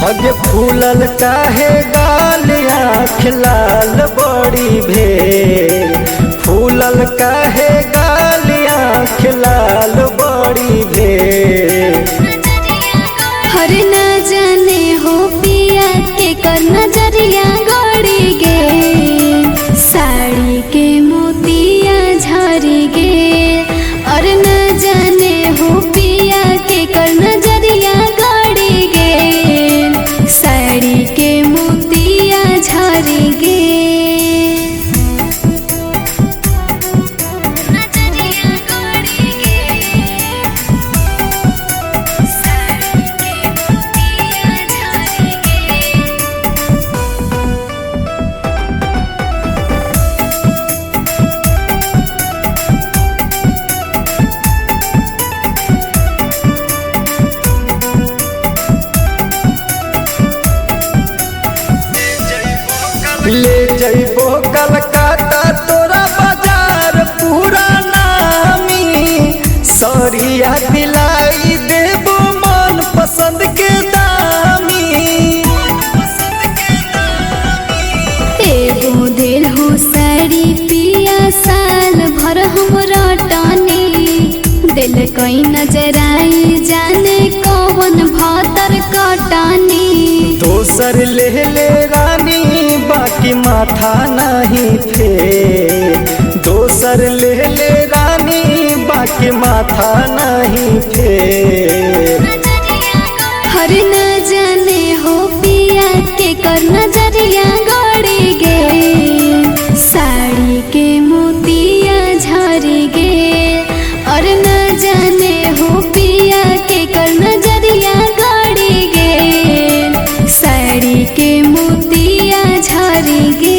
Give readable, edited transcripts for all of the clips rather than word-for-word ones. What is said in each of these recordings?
हगे फूलल काहे गाल आँख लाल बड़ी भेल, फूलल काहे गाल आँख लाल बड़ी भेल। हर न जाने हो पिया के कर नजरिया गड़ी गे, साड़ी के मोतिया झरी गे। और न जाने हो पिया के कर नजरिया गड़ी गे, साड़ी के मोतिया झरी गे। ले जइबो कलकत्ता तोरा बाजार पूरा नामी, सरिया दिलाई देबो मन पसंद के दामी। एगो दिल हो साड़ी पिया साल भर हमरा टानी, दिल कई नजर आई जाने कौन भातर कटानी। दोसर ले ले रानी बाकी माथा नहीं फेर, दोसर ले ले रानी बाकी माथा नहीं फेर। हर न जाने हो पिया के कर नजरिया गड़ी गे, साड़ी के मोतिया झरी गे। और न जाने हो पिया के कर नजरिया गड़ी गे, साड़ी के मोतिया झरी गे।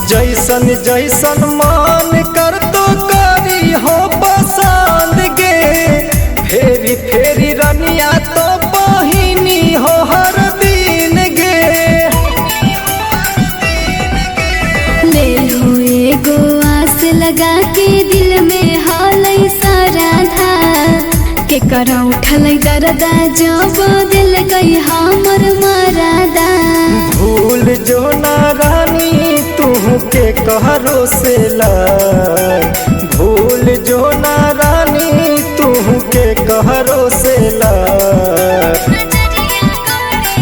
जैसन जैसन मन कर तो करी हो पसंद गे, फेरी फेरी रनिया तो बहिनी हो हर दिन गे। ले लो एगो आस लगा के दिल में हाल सारा था, के कर उठल दर्दा जब दिल गई हमर मरादा। भूल जो ना रानी तू के कहरो से लाय, भूल जो ना रानी तू के कहरो से लाय।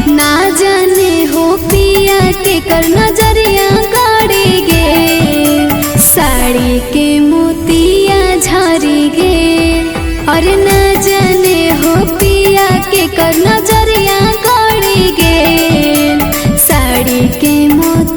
ना जाने हो पिया के कर नजरिया गड़ी गे, साड़ी के मोतिया झरी गे। और न जाने हो पिया के कर नजरिया गड़ी गे, साड़ी के मोतिया